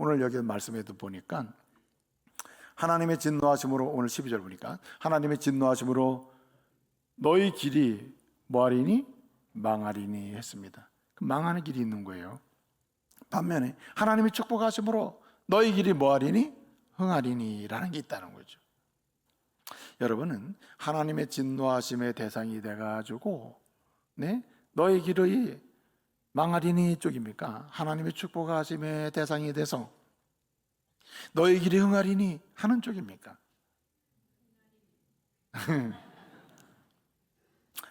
오늘 여기 말씀에도 보니까 하나님의 진노하심으로, 오늘 12절 보니까 하나님의 진노하심으로 너희 길이 뭐하리니? 망하리니 했습니다. 망하는 길이 있는 거예요. 반면에 하나님의 축복하심으로 너희 길이 뭐하리니? 흥하리니 라는 게 있다는 거죠. 여러분은 하나님의 진노하심의 대상이 돼가지고 너희 길이 망하리니 쪽입니까? 하나님의 축복하심의 대상이 돼서 너희 길이 흥하리니 하는 쪽입니까?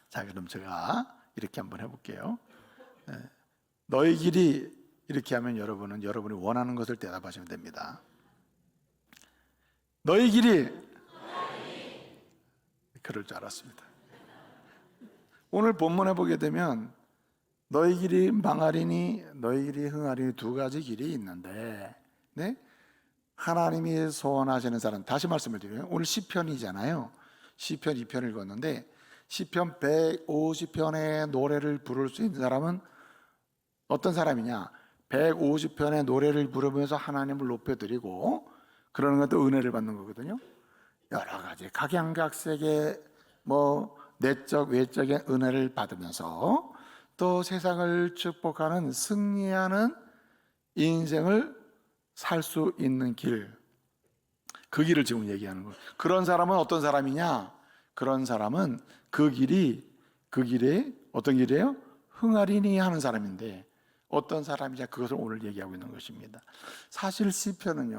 자, 그럼 제가 이렇게 한번 해볼게요. 너희 길이 이렇게 하면 여러분은 여러분이 원하는 것을 대답하시면 됩니다. 너희 길이 그럴 줄 알았습니다. 오늘 본문에 보게 되면 너희 길이 망하리니 너희 길이 흥하리니 두 가지 길이 있는데, 하나님이 소원하시는 사람, 다시 말씀을 드려요. 오늘 시편이잖아요. 시편 2편 읽었는데 시편 150편의 노래를 부를 수 있는 사람은 어떤 사람이냐? 150편의 노래를 부르면서 하나님을 높여드리고 그러는 것도 은혜를 받는 거거든요. 여러 가지 각양각색의 내적 외적인 은혜를 받으면서 또 세상을 축복하는 승리하는 인생을 살 수 있는 길, 그 길을 지금 얘기하는 거예요. 그런 사람은 어떤 사람이냐? 그런 사람은 그 길에 어떤 길이에요? 흥하리니 하는 사람인데 어떤 사람이냐? 그것을 오늘 얘기하고 있는 것입니다. 사실 시편은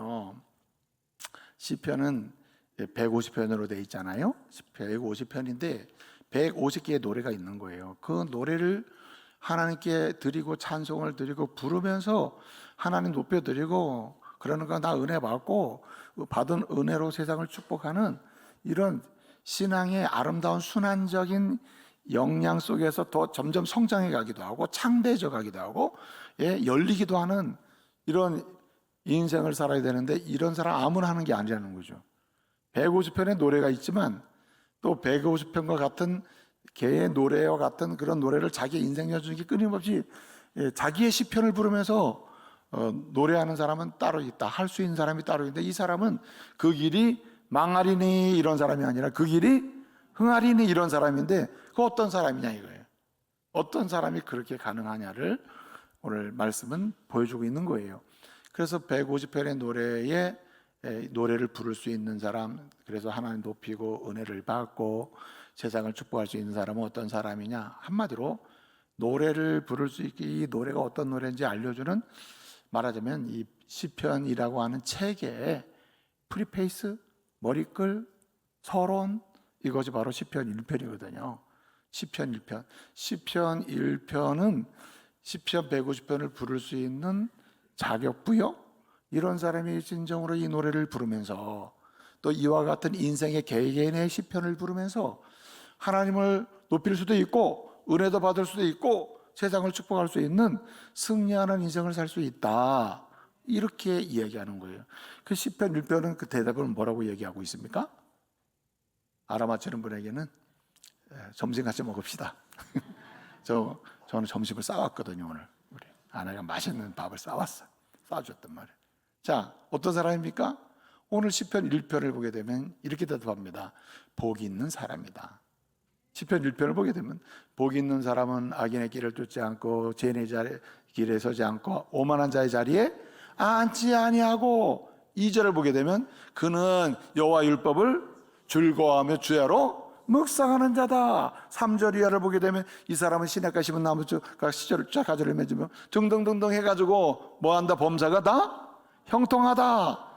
150편으로 되어 있잖아요. 150편인데 150개의 노래가 있는 거예요. 그 노래를 하나님께 드리고 찬송을 드리고 부르면서 하나님 높여드리고 그러는 거, 나 은혜 받고 받은 은혜로 세상을 축복하는 이런 신앙의 아름다운 순환적인 역량 속에서 더 점점 성장해 가기도 하고 창대해져 가기도 하고 열리기도 하는 이런 인생을 살아야 되는데 이런 사람 아무나 하는 게 아니라는 거죠. 150편의 노래가 있지만 또 150편과 같은 개의 노래와 같은 그런 노래를 자기 인생 여중에 끊임없이 자기의 시편을 부르면서 노래하는 사람은 따로 있다. 할 수 있는 사람이 따로 있는데 이 사람은 그 길이 망하리니 이런 사람이 아니라 그 길이 흥하리니 이런 사람인데 그 어떤 사람이냐 이거예요. 어떤 사람이 그렇게 가능하냐를 오늘 말씀은 보여주고 있는 거예요. 그래서 150편의 노래를 부를 수 있는 사람, 그래서 하나님 높이고 은혜를 받고 세상을 축복할 수 있는 사람은 어떤 사람이냐? 한마디로 노래를 부를 수 있게 이 노래가 어떤 노래인지 알려주는, 말하자면 이 시편이라고 하는 책의 프리페이스, 머리글, 서론, 이것이 바로 시편 1편이거든요. 시편 1편. 시편 1편은 시편 150편을 부를 수 있는 자격 부여? 이런 사람이 진정으로 이 노래를 부르면서 또 이와 같은 인생의 개개인의 시편을 부르면서 하나님을 높일 수도 있고 은혜도 받을 수도 있고 세상을 축복할 수 있는 승리하는 인생을 살 수 있다, 이렇게 이야기하는 거예요. 그 시편 1편은 그 대답을 뭐라고 얘기하고 있습니까? 알아맞히는 분에게는 점심 같이 먹읍시다. 저는 점심을 싸왔거든요. 오늘 우리 아내가 맛있는 밥을 싸줬단 말이에요. 자, 어떤 사람입니까? 오늘 시편 1편을 보게 되면 이렇게 대답합니다. 복이 있는 사람이다. 시편 1편을 보게 되면 복이 있는 사람은 악인의 길을 쫓지 않고 죄인의 길에 서지 않고 오만한 자의 자리에 앉지 아니하고, 2절을 보게 되면 그는 여호와 율법을 즐거워하며 주야로 묵상하는 자다. 3절 이하를 보게 되면 이 사람은 시냇가 심은 나무가 시절을 쫙 가지를 맺으며 등등등등 해가지고 뭐한다? 범사가 다 형통하다,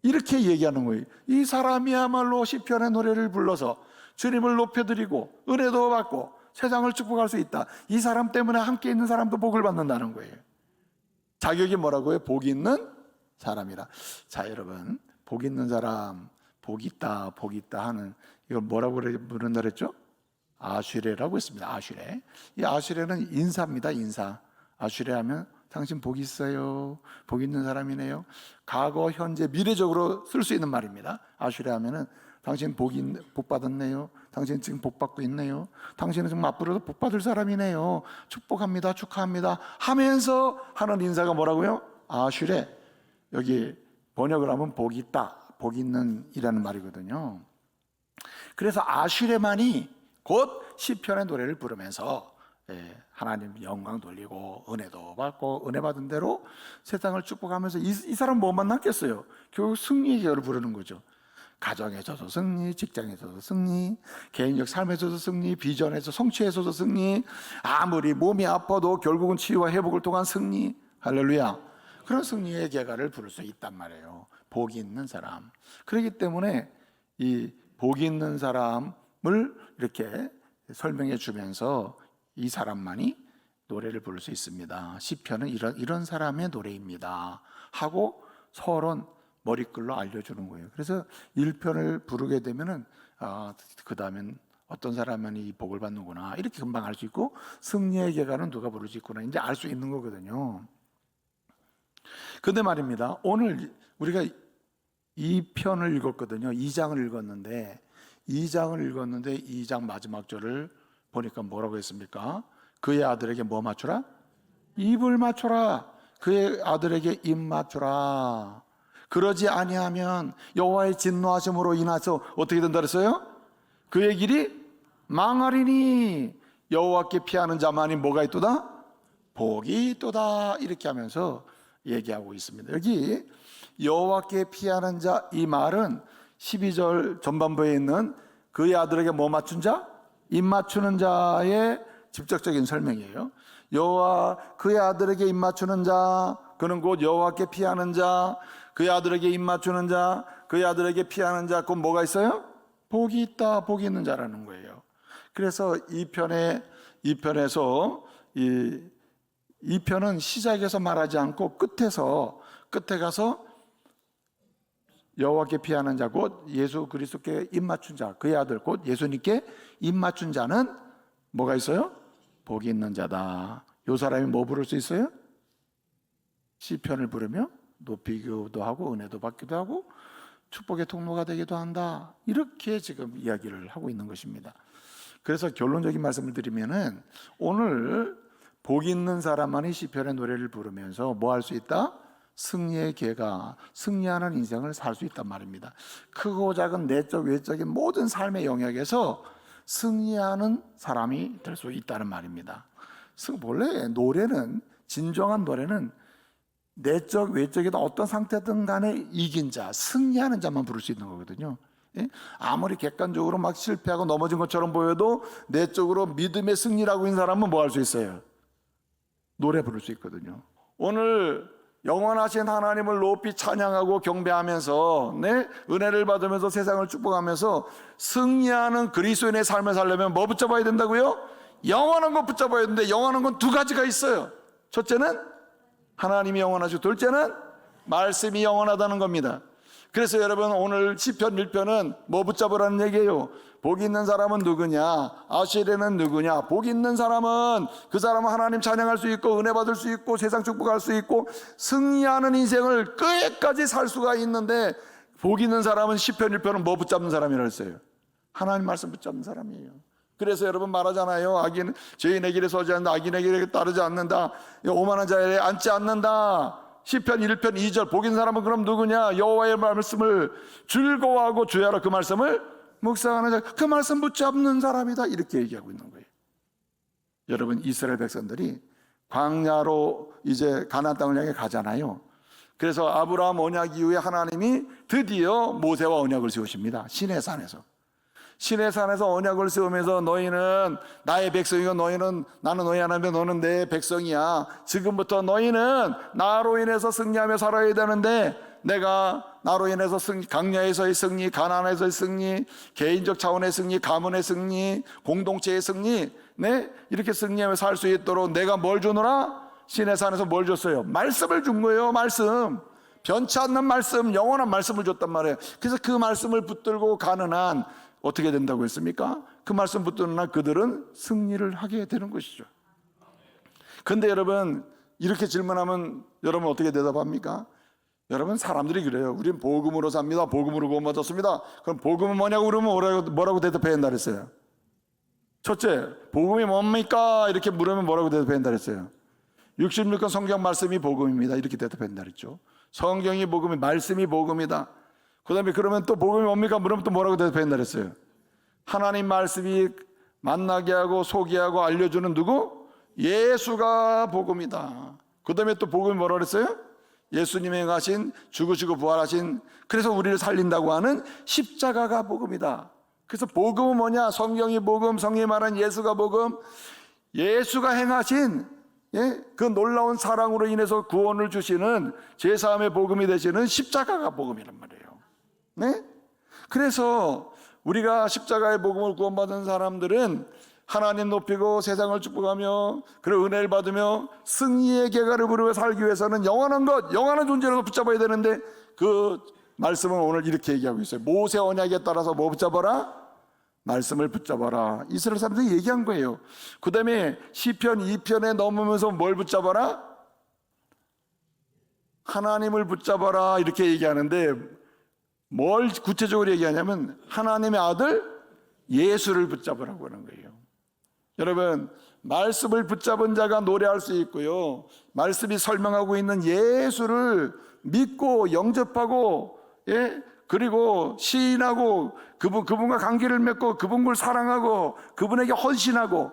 이렇게 얘기하는 거예요. 이 사람이야말로 시편의 노래를 불러서 주님을 높여드리고 은혜도 받고 세상을 축복할 수 있다. 이 사람 때문에 함께 있는 사람도 복을 받는다는 거예요. 자격이 뭐라고요? 복이 있는 사람이라. 자, 여러분, 복 있는 사람, 복이 있다, 복이 있다 하는, 이걸 뭐라고 부른다 그랬죠? 아슈레라고 했습니다. 아슈레. 이 아슈레는 인사입니다. 인사. 아슈레 하면 당신 복 있어요, 복 있는 사람이네요. 과거, 현재, 미래적으로 쓸 수 있는 말입니다. 아슈레 하면은 당신 복 받았네요, 당신 지금 복 받고 있네요, 당신은 지금 앞으로도 복 받을 사람이네요, 축복합니다, 축하합니다 하면서 하는 인사가 뭐라고요? 아슈레. 여기 번역을 하면 복이 있다, 복이 있는 이라는 말이거든요. 그래서 아슈레만이 곧 시편의 노래를 부르면서 하나님 영광 돌리고 은혜도 받고 은혜 받은 대로 세상을 축복하면서 이 사람 뭐만 남겠어요? 결국 승리의 계절을 부르는 거죠. 가정에서도 승리, 직장에서도 승리, 개인적 삶에서도 승리, 비전에서 성취에서도 승리, 아무리 몸이 아파도 결국은 치유와 회복을 통한 승리. 할렐루야. 그런 승리의 계가를 부를 수 있단 말이에요. 복이 있는 사람. 그렇기 때문에 이 복이 있는 사람을 이렇게 설명해 주면서 이 사람만이 노래를 부를 수 있습니다. 시편은 이런 사람의 노래입니다 하고 서론 머리글로 알려주는 거예요. 그래서 1편을 부르게 되면은 그 다음엔 어떤 사람은 이 복을 받는구나 이렇게 금방 알 수 있고, 승리의 계가는 누가 부를 수 있구나 이제 알 수 있는 거거든요. 근데 말입니다, 오늘 우리가 2편을 읽었거든요. 2장을 읽었는데 2장 마지막 절을 보니까 뭐라고 했습니까? 그의 아들에게 뭐 맞추라? 입을 맞추라. 그의 아들에게 입 맞추라. 그러지 아니하면 여호와의 진노하심으로 인해서 어떻게 된다 그랬어요? 그의 길이 망하리니 여호와께 피하는 자만이 뭐가 있도다? 복이 있도다. 이렇게 하면서 얘기하고 있습니다. 여기 여호와께 피하는 자, 이 말은 12절 전반부에 있는 그의 아들에게 뭐 맞춘 자? 입 맞추는 자의 직접적인 설명이에요. 그의 아들에게 입 맞추는 자, 그는 곧 여호와께 피하는 자. 그의 아들에게 입 맞추는 자, 그의 아들에게 피하는 자, 그건 뭐가 있어요? 복이 있다, 복이 있는 자라는 거예요. 그래서 이 편에서 이 편은 시작에서 말하지 않고 끝에 가서 여호와께 피하는 자, 곧 예수 그리스도께 입 맞춘 자, 그의 아들 곧 예수님께 입 맞춘 자는 뭐가 있어요? 복이 있는 자다. 이 사람이 뭐 부를 수 있어요? 시편을 부르며 높이기도 하고 은혜도 받기도 하고 축복의 통로가 되기도 한다. 이렇게 지금 이야기를 하고 있는 것입니다. 그래서 결론적인 말씀을 드리면은 오늘 복 있는 사람만이 시편의 노래를 부르면서 뭐 할 수 있다? 승리의 계가, 승리하는 인생을 살 수 있단 말입니다. 크고 작은 내적 외적인 모든 삶의 영역에서 승리하는 사람이 될 수 있다는 말입니다. 원래 노래는, 진정한 노래는 내적 외적이든 어떤 상태든 간에 이긴 자, 승리하는 자만 부를 수 있는 거거든요. 아무리 객관적으로 막 실패하고 넘어진 것처럼 보여도 내적으로 믿음의 승리라고 있는 사람은 뭐 할 수 있어요? 노래 부를 수 있거든요. 오늘 영원하신 하나님을 높이 찬양하고 경배하면서 은혜를 받으면서 세상을 축복하면서 승리하는 그리스도인의 삶을 살려면 뭐 붙잡아야 된다고요? 영원한 것 붙잡아야 되는데 영원한 건 두 가지가 있어요. 첫째는 하나님이 영원하시고, 둘째는 말씀이 영원하다는 겁니다. 그래서 여러분 오늘 시편 1편은 뭐 붙잡으라는 얘기예요? 복 있는 사람은 누구냐? 아시레는 누구냐? 복 있는 사람은 그 사람은 하나님 찬양할 수 있고 은혜 받을 수 있고 세상 축복할 수 있고 승리하는 인생을 끝까지 살 수가 있는데, 복 있는 사람은 시편 1편은 뭐 붙잡는 사람이라고 했어요? 하나님 말씀 붙잡는 사람이에요. 그래서 여러분 말하잖아요. 죄인의 길에 서지 않는다, 악인의 길에 따르지 않는다, 오만한 자에 앉지 않는다. 시편 1편 2절 복 있는 사람은 그럼 누구냐? 여호와의 말씀을 즐거워하고 주야로 그 말씀을 묵상하는 자, 그 말씀 붙잡는 사람이다. 이렇게 얘기하고 있는 거예요. 여러분 이스라엘 백성들이 광야로 이제 가나안 땅을 향해 가잖아요. 그래서 아브라함 언약 이후에 하나님이 드디어 모세와 언약을 세우십니다. 시내산에서 언약을 세우면서 너희는 나의 백성이고 나는 너희 하나님인데 너는 내 백성이야. 지금부터 너희는 나로 인해서 승리하며 살아야 되는데, 내가 나로 인해서 강야에서의 승리, 가나안에서의 승리, 개인적 차원의 승리, 가문의 승리, 공동체의 승리, 이렇게 승리하며 살 수 있도록 내가 뭘 주노라? 시내산에서 뭘 줬어요? 말씀을 준 거예요. 말씀, 변치 않는 말씀, 영원한 말씀을 줬단 말이에요. 그래서 그 말씀을 붙들고 가는 한 어떻게 된다고 했습니까? 그 말씀 붙드는 한 그들은 승리를 하게 되는 것이죠. 근데 여러분 이렇게 질문하면 여러분 어떻게 대답합니까? 여러분 사람들이 그래요. 우린 복음으로 삽니다. 복음으로 구원받았습니다. 그럼 복음은 뭐냐고 그러면 뭐라고 대답해야 한다 그랬어요? 첫째, 복음이 뭡니까? 이렇게 물으면 뭐라고 대답해야 한다 그랬어요? 66권 성경 말씀이 복음입니다. 이렇게 대답한다 그랬죠. 성경이 복음이, 말씀이 복음이다. 그 다음에 그러면 또 복음이 뭡니까? 물으면 또 뭐라고 대답한다 그랬어요? 하나님 말씀이 만나게 하고 소개하고 알려주는 누구? 예수가 복음이다. 그 다음에 또 복음이 뭐라고 그랬어요? 예수님이 행하신, 죽으시고 부활하신, 그래서 우리를 살린다고 하는 십자가가 복음이다. 그래서 복음은 뭐냐? 성경이 복음, 성경이 말한 예수가 복음, 예수가 행하신 그 놀라운 사랑으로 인해서 구원을 주시는 제사함의 복음이 되시는 십자가가 복음이란 말이에요. 네? 그래서 우리가 십자가의 복음을 구원받은 사람들은 하나님 높이고 세상을 축복하며 그리고 은혜를 받으며 승리의 계가를 부르며 살기 위해서는 영원한 것, 영원한 존재로 붙잡아야 되는데, 그 말씀은 오늘 이렇게 얘기하고 있어요. 모세 언약에 따라서 뭐 붙잡아라? 말씀을 붙잡아라. 이스라엘 사람들이 얘기한 거예요. 그 다음에 시편 2편에 넘으면서 뭘 붙잡아라? 하나님을 붙잡아라 이렇게 얘기하는데, 뭘 구체적으로 얘기하냐면 하나님의 아들 예수를 붙잡으라고 하는 거예요. 여러분, 말씀을 붙잡은 자가 노래할 수 있고요, 말씀이 설명하고 있는 예수를 믿고 영접하고, 그리고 시인하고 그분과 관계를 맺고 그분을 사랑하고 그분에게 헌신하고,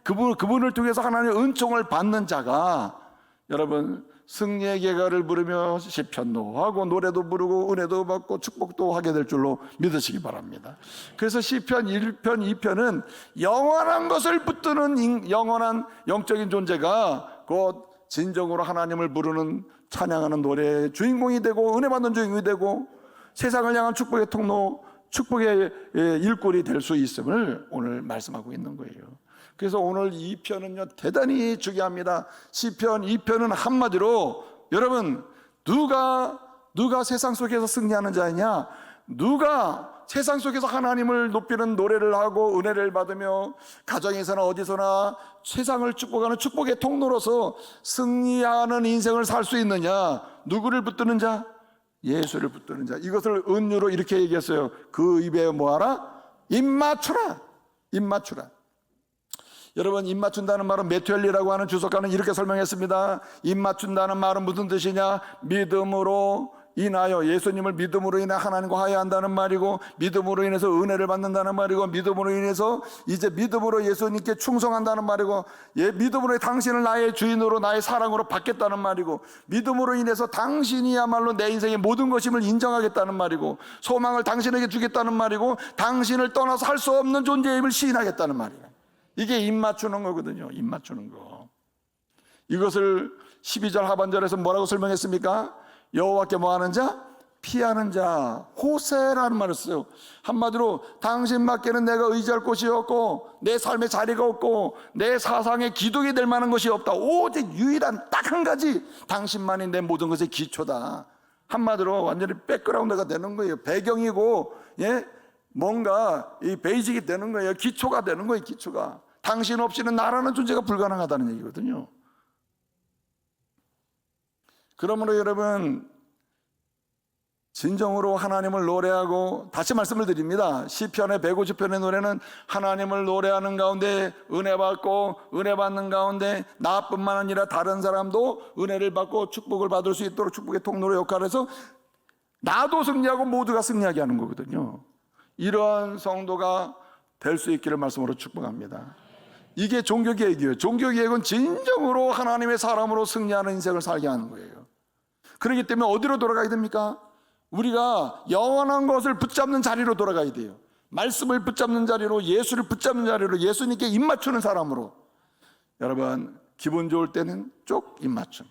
그분을 통해서 하나님의 은총을 받는 자가, 여러분, 승리의 계가를 부르며 시편도 하고 노래도 부르고 은혜도 받고 축복도 하게 될 줄로 믿으시기 바랍니다. 그래서 시편 1편 2편은 영원한 것을 붙드는 영원한 영적인 존재가 곧 진정으로 하나님을 부르는 찬양하는 노래의 주인공이 되고 은혜 받는 주인공이 되고 세상을 향한 축복의 통로, 축복의 일꾼이 될 수 있음을 오늘 말씀하고 있는 거예요. 그래서 오늘 2편은요 대단히 중요합니다. 시편 2편은 한마디로, 여러분, 누가 세상 속에서 승리하는 자이냐? 누가 세상 속에서 하나님을 높이는 노래를 하고 은혜를 받으며 가정에서나 어디서나 세상을 축복하는 축복의 통로로서 승리하는 인생을 살 수 있느냐? 누구를 붙드는 자? 예수를 붙드는 자. 이것을 은유로 이렇게 얘기했어요. 그 입에 뭐하라? 입 맞추라. 입 맞추라. 여러분, 입 맞춘다는 말은 메투엘리라고 하는 주석가는 이렇게 설명했습니다. 입 맞춘다는 말은 무슨 뜻이냐? 믿음으로 인하여, 예수님을 믿음으로 인해 하나님과 화해한다는 말이고, 믿음으로 인해서 은혜를 받는다는 말이고, 믿음으로 인해서 이제 믿음으로 예수님께 충성한다는 말이고, 믿음으로 당신을 나의 주인으로 나의 사랑으로 받겠다는 말이고, 믿음으로 인해서 당신이야말로 내 인생의 모든 것임을 인정하겠다는 말이고, 소망을 당신에게 주겠다는 말이고, 당신을 떠나서 할 수 없는 존재임을 시인하겠다는 말이에요. 이게 입 맞추는 거거든요. 입 맞추는 거. 이것을 12절 하반절에서 뭐라고 설명했습니까? 여호와께 뭐하는 자? 피하는 자. 호세라는 말을 써요. 한마디로 당신밖에는 내가 의지할 곳이 없고 내 삶의 자리가 없고 내 사상의 기둥이 될 만한 것이 없다. 오직 유일한 딱 한 가지, 당신만이 내 모든 것의 기초다. 한마디로 완전히 백그라운드가 되는 거예요. 배경이고, 뭔가 이 베이직이 되는 거예요. 기초가 되는 거예요. 기초가. 당신 없이는 나라는 존재가 불가능하다는 얘기거든요. 그러므로 여러분, 진정으로 하나님을 노래하고, 다시 말씀을 드립니다. 시편의 150편의 노래는 하나님을 노래하는 가운데 은혜 받고, 은혜 받는 가운데 나뿐만 아니라 다른 사람도 은혜를 받고 축복을 받을 수 있도록 축복의 통로로 역할해서 나도 승리하고 모두가 승리하게 하는 거거든요. 이러한 성도가 될 수 있기를 말씀으로 축복합니다. 이게 종교개혁이에요. 종교개혁은 진정으로 하나님의 사람으로 승리하는 인생을 살게 하는 거예요. 그렇기 때문에 어디로 돌아가야 됩니까? 우리가 영원한 것을 붙잡는 자리로 돌아가야 돼요. 말씀을 붙잡는 자리로, 예수를 붙잡는 자리로, 예수님께 입 맞추는 사람으로. 여러분, 기분 좋을 때는 쪽 입 맞춤,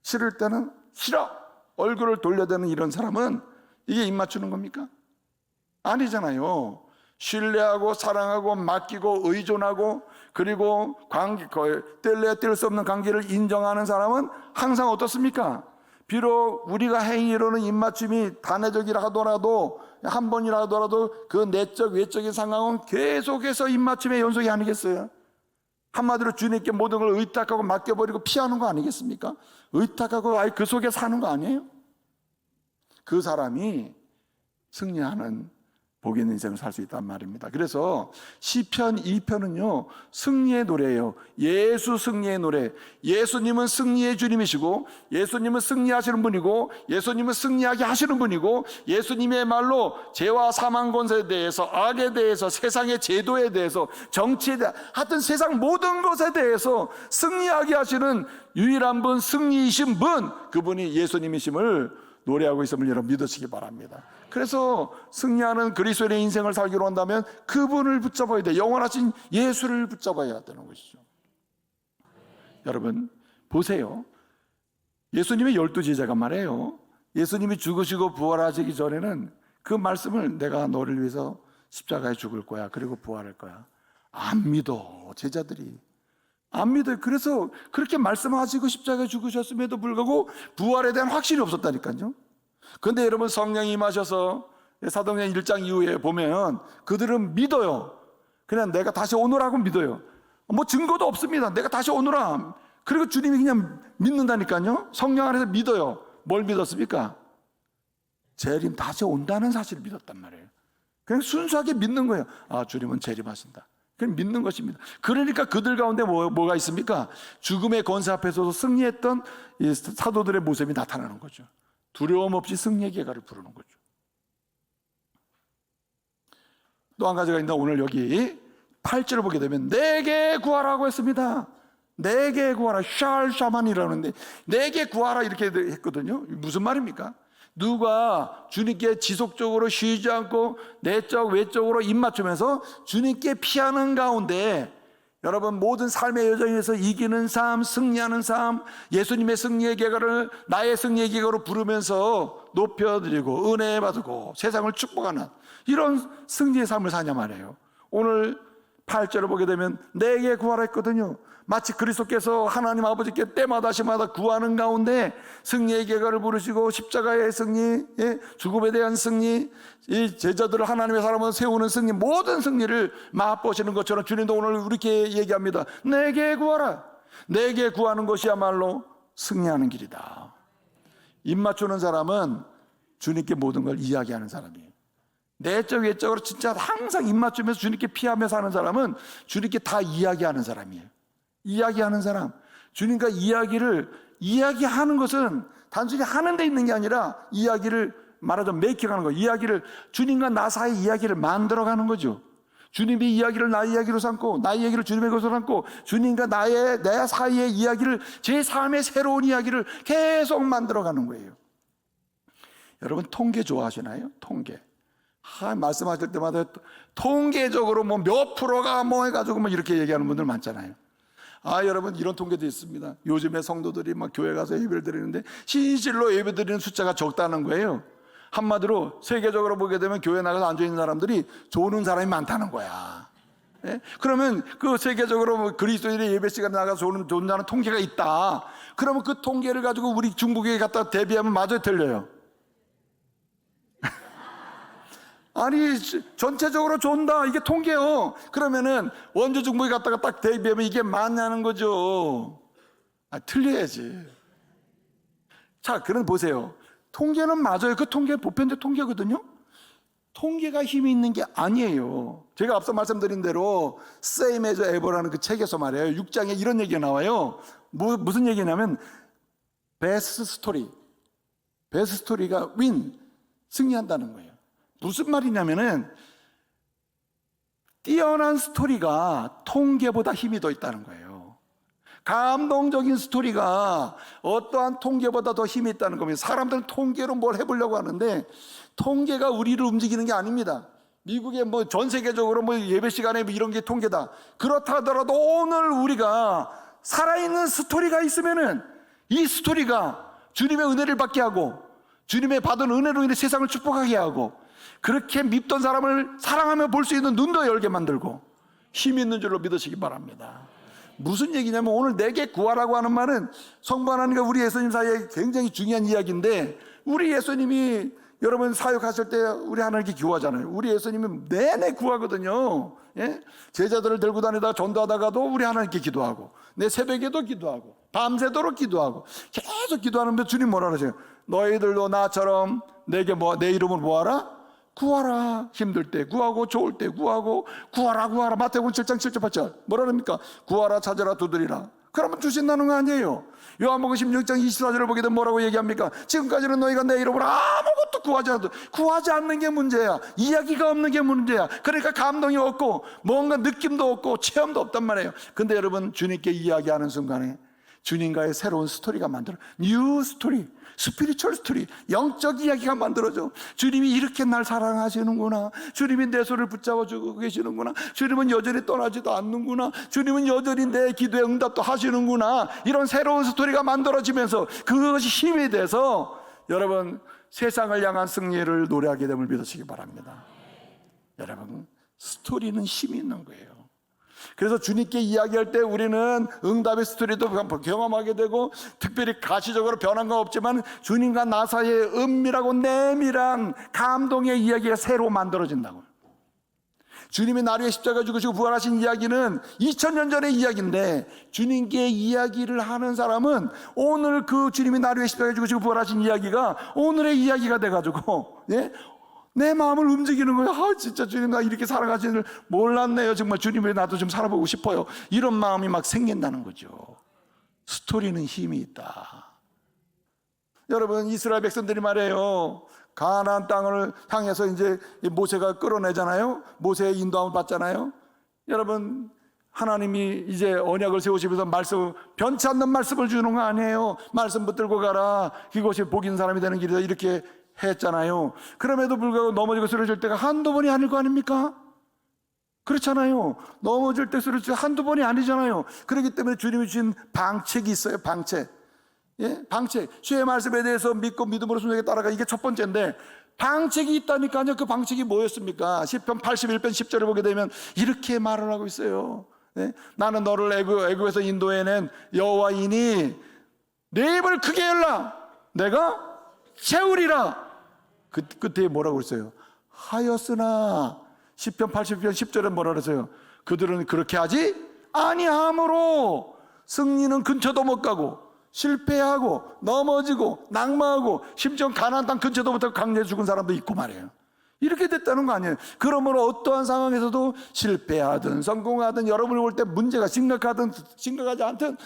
싫을 때는 싫어 얼굴을 돌려대는 이런 사람은 이게 입 맞추는 겁니까? 아니잖아요. 신뢰하고 사랑하고 맡기고 의존하고, 그리고 관계, 뗄래야 뗄 수 없는 관계를 인정하는 사람은 항상 어떻습니까? 비록 우리가 행위로는 입맞춤이 단회적이라 하더라도, 한 번이라 하더라도 그 내적 외적인 상황은 계속해서 입맞춤의 연속이 아니겠어요? 한마디로 주님께 모든 걸 의탁하고 맡겨버리고 피하는 거 아니겠습니까? 의탁하고 아예 그 속에 사는 거 아니에요? 그 사람이 승리하는 복 있는 인생을 살 수 있단 말입니다. 그래서 시편 2편은요 승리의 노래예요. 예수 승리의 노래. 예수님은 승리의 주님이시고, 예수님은 승리하시는 분이고, 예수님은 승리하게 하시는 분이고, 예수님의 말로 죄와 사망 권세에 대해서, 악에 대해서, 세상의 제도에 대해서, 정치에 대해서, 하여튼 세상 모든 것에 대해서 승리하게 하시는 유일한 분, 승리이신 분, 그분이 예수님이심을 노래하고 있음을 여러분 믿으시기 바랍니다. 그래서 승리하는 그리스도인의 인생을 살기로 한다면 그분을 붙잡아야 돼. 영원하신 예수를 붙잡아야 되는 것이죠. 여러분 보세요. 예수님의 12제자가 말해요. 예수님이 죽으시고 부활하시기 전에는 그 말씀을 내가 너를 위해서 십자가에 죽을 거야, 그리고 부활할 거야, 안 믿어. 제자들이 안 믿어요. 그래서 그렇게 말씀하시고 십자가에 죽으셨음에도 불구하고 부활에 대한 확신이 없었다니까요. 그런데 여러분 성령이 임하셔서 사도행전 1장 이후에 보면 그들은 믿어요. 그냥 내가 다시 오노라고 믿어요. 뭐 증거도 없습니다. 내가 다시 오노라. 그리고 주님이 그냥 믿는다니까요. 성령 안에서 믿어요. 뭘 믿었습니까? 재림 다시 온다는 사실을 믿었단 말이에요. 그냥 순수하게 믿는 거예요. 아, 주님은 재림하신다. 그냥 믿는 것입니다. 그러니까 그들 가운데 뭐가 있습니까? 죽음의 권세 앞에서도 승리했던 이 사도들의 모습이 나타나는 거죠. 두려움 없이 승리의 계가를 부르는 거죠. 또 한 가지가 있는데 오늘 여기 8절을 보게 되면 내게 구하라고 했습니다. 내게 구하라. 샬샤만이라는데 내게 구하라 이렇게 했거든요. 무슨 말입니까? 누가 주님께 지속적으로 쉬지 않고 내적 외적으로 입맞추면서 주님께 피하는 가운데 여러분 모든 삶의 여정에서 이기는 삶, 승리하는 삶, 예수님의 승리의 계가를 나의 승리의 계가로 부르면서 높여드리고 은혜 받고 세상을 축복하는 이런 승리의 삶을 사냐 말이에요. 오늘 8절을 보게 되면 내게 구하라 했거든요. 마치 그리스도께서 하나님 아버지께 때마다 시마다 구하는 가운데 승리의 계가를 부르시고 십자가의 승리, 죽음에 대한 승리, 이 제자들을 하나님의 사람으로 세우는 승리, 모든 승리를 맛보시는 것처럼 주님도 오늘 이렇게 얘기합니다. 내게 구하라. 내게 구하는 것이야말로 승리하는 길이다. 입 맞추는 사람은 주님께 모든 걸 이야기하는 사람이에요. 내적 외적으로 진짜 항상 입 맞추면서 주님께 피하면서 사는 사람은 주님께 다 이야기하는 사람이에요. 이야기하는 사람, 주님과 이야기하는 것은 단순히 하는 데 있는 게 아니라 이야기를 말하자면 메이킹하는 거예요. 이야기를 주님과 나 사이 이야기를 만들어가는 거죠. 주님의 이야기를 나의 이야기로 삼고 나의 이야기를 주님의 것으로 삼고 주님과 내 사이의 이야기를 제 삶의 새로운 이야기를 계속 만들어가는 거예요. 여러분 통계 좋아하시나요? 통계. 말씀하실 때마다 통계적으로 뭐 몇 프로가 뭐 해가지고 뭐 이렇게 얘기하는 분들 많잖아요. 여러분 이런 통계도 있습니다. 요즘에 성도들이 막 교회 가서 예배를 드리는데 진실로 예배 드리는 숫자가 적다는 거예요. 한마디로 세계적으로 보게 되면 교회 나가서 앉아있는 사람들이 조는 사람이 많다는 거야. 예? 그러면 그 세계적으로 그리스도인의 예배 시간에 나가서 존다는 통계가 있다. 그러면 그 통계를 가지고 우리 중국에 갖다 대비하면 마저 틀려요. 아니 전체적으로 존다 이게 통계요. 그러면은 원주 중부에 갔다가 딱 대비하면 이게 맞냐는 거죠. 틀려야지. 자, 그럼 보세요. 통계는 맞아요. 그 통계 보편적 통계거든요. 통계가 힘이 있는 게 아니에요. 제가 앞서 말씀드린 대로 Same as Ever라는 그 책에서 말이에요. 6장에 이런 얘기가 나와요. 무슨 얘기냐면 베스트 스토리가 윈 승리한다는 거예요. 무슨 말이냐면은 뛰어난 스토리가 통계보다 힘이 더 있다는 거예요. 감동적인 스토리가 어떠한 통계보다 더 힘이 있다는 겁니다. 사람들은 통계로 뭘 해보려고 하는데 통계가 우리를 움직이는 게 아닙니다. 미국의 뭐 전 세계적으로 뭐 예배 시간에 뭐 이런 게 통계다. 그렇다 하더라도 오늘 우리가 살아있는 스토리가 있으면은 이 스토리가 주님의 은혜를 받게 하고 주님의 받은 은혜로 인해 세상을 축복하게 하고 그렇게 밉던 사람을 사랑하며 볼 수 있는 눈도 열게 만들고 힘 있는 줄로 믿으시기 바랍니다. 무슨 얘기냐면 오늘 내게 구하라고 하는 말은 성부 하나님과 우리 예수님 사이에 굉장히 중요한 이야기인데 우리 예수님이 여러분 사역하실 때 우리 하나님께 기도하잖아요. 우리 예수님은 내내 구하거든요. 예? 제자들을 들고 다니다가 전도하다가도 우리 하나님께 기도하고 내 새벽에도 기도하고 밤새도록 기도하고 계속 기도하는데 주님 뭐라 그러세요? 너희들도 나처럼 내게 내 이름을 뭐하라? 구하라. 힘들 때 구하고 좋을 때 구하고 구하라 구하라. 마태복음 7장 7절 8절 뭐라 그럽니까? 구하라 찾으라 두드리라. 그러면 주신다는 거 아니에요. 요한복음 16장 24절을 보게 되면 뭐라고 얘기합니까? 지금까지는 너희가 내 이름으로 아무것도 구하지 않는 게 문제야. 이야기가 없는 게 문제야. 그러니까 감동이 없고 뭔가 느낌도 없고 체험도 없단 말이에요. 근데 여러분, 주님께 이야기하는 순간에 주님과의 새로운 스토리가 만들어, 뉴 스토리, 스피리추얼 스토리, 영적 이야기가 만들어져. 주님이 이렇게 날 사랑하시는구나. 주님이 내 손을 붙잡아주고 계시는구나. 주님은 여전히 떠나지도 않는구나. 주님은 여전히 내 기도에 응답도 하시는구나. 이런 새로운 스토리가 만들어지면서 그것이 힘이 돼서 여러분, 세상을 향한 승리를 노래하게 됨을 믿으시기 바랍니다. 여러분, 스토리는 힘이 있는 거예요. 그래서 주님께 이야기할 때 우리는 응답의 스토리도 경험하게 되고, 특별히 가시적으로 변한 건 없지만 주님과 나 사이의 은밀하고 내밀한 감동의 이야기가 새로 만들어진다고. 주님이 나를 위해 십자가 죽으시고 부활하신 이야기는 2000년 전의 이야기인데, 주님께 이야기를 하는 사람은 오늘 그 주님이 나를 위해 십자가 죽으시고 부활하신 이야기가 오늘의 이야기가 돼가지고, 예? 내 마음을 움직이는 거예요. 아, 진짜 주님 나 이렇게 살아가시는 줄 몰랐네요. 정말 주님을 나도 좀 살아보고 싶어요. 이런 마음이 막 생긴다는 거죠. 스토리는 힘이 있다. 여러분, 이스라엘 백성들이 말해요. 가나안 땅을 향해서 이제 모세가 끌어내잖아요. 모세의 인도함을 받잖아요. 여러분, 하나님이 이제 언약을 세우시면서 말씀, 변치 않는 말씀을 주는 거 아니에요. 말씀 붙들고 가라. 이것이 복 있는 사람이 되는 길이다. 이렇게 했잖아요. 그럼에도 불구하고 넘어지고 쓰러질 때가 한두 번이 아닐 거 아닙니까? 그렇잖아요. 넘어질 때 쓰러질 때 한두 번이 아니잖아요. 그렇기 때문에 주님이 주신 방책이 있어요. 방책. 예? 방책. 주의 말씀에 대해서 믿고 믿음으로 순종에 따라가, 이게 첫 번째인데, 방책이 있다니까요. 그 방책이 뭐였습니까? 시편 81편 10절을 보게 되면 이렇게 말을 하고 있어요. 예? 나는 너를 애굽에서 인도해낸 여호와이니 내 입을 크게 열라. 내가 채우리라. 그 끝에 뭐라고 그랬어요? 하였으나. 시편 80편 10절에 뭐라 그랬어요? 그들은 그렇게 하지 아니하므로 승리는 근처도 못 가고 실패하고 넘어지고 낙마하고 심지어 가나안 땅 근처도 못 가고 강제로 죽은 사람도 있고 말이에요. 이렇게 됐다는 거 아니에요. 그러므로 어떠한 상황에서도 실패하든 성공하든, 여러분이 볼 때 문제가 심각하든 심각하지 않든,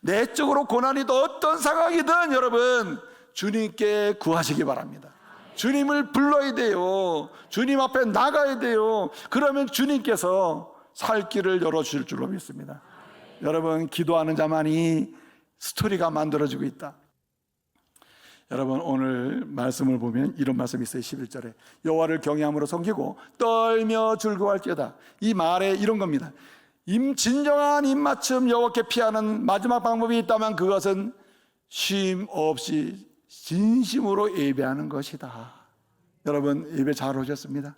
내적으로 고난이든 어떤 상황이든 여러분, 주님께 구하시기 바랍니다. 주님을 불러야 돼요. 주님 앞에 나가야 돼요. 그러면 주님께서 살 길을 열어주실 줄로 믿습니다. 여러분, 기도하는 자만이 스토리가 만들어지고 있다. 여러분, 오늘 말씀을 보면 이런 말씀이 있어요. 11절에 여호와를 경외함으로 섬기고 떨며 즐거워할지어다. 이 말에 이런 겁니다. 진정한 입맞춤 여호와께 피하는 마지막 방법이 있다면 그것은 쉼 없이 진심으로 예배하는 것이다. 여러분, 예배 잘 오셨습니다.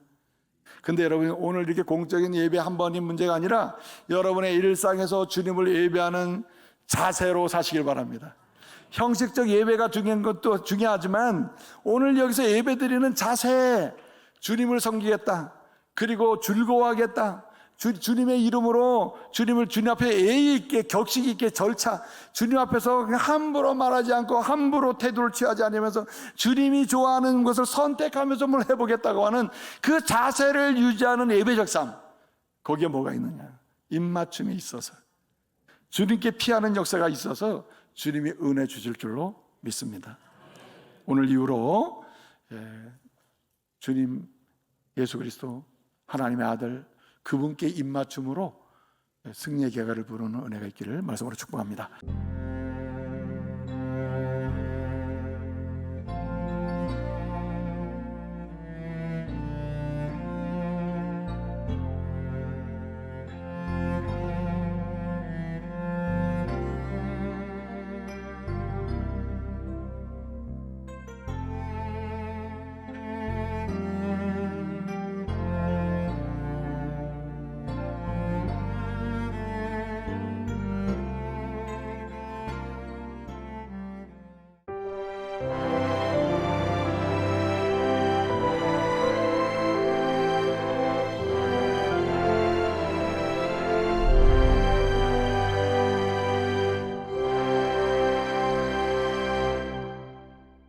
근데 여러분, 오늘 이렇게 공적인 예배 한 번이 문제가 아니라 여러분의 일상에서 주님을 예배하는 자세로 사시길 바랍니다. 형식적 예배가 중요한 것도 중요하지만 오늘 여기서 예배드리는 자세, 주님을 섬기겠다, 그리고 즐거워하겠다, 주님의 이름으로 주님을 주님 앞에 예의 있게 격식 있게 절차, 주님 앞에서 그냥 함부로 말하지 않고 함부로 태도를 취하지 않으면서 주님이 좋아하는 것을 선택하면서 뭘 해보겠다고 하는 그 자세를 유지하는 예배적 삶, 거기에 뭐가 있느냐? 입맞춤이 있어서, 주님께 피하는 역사가 있어서 주님이 은혜 주실 줄로 믿습니다. 오늘 이후로 주님 예수 그리스도 하나님의 아들, 그분께 입맞춤으로 승리의 개가를 부르는 은혜가 있기를 말씀으로 축복합니다.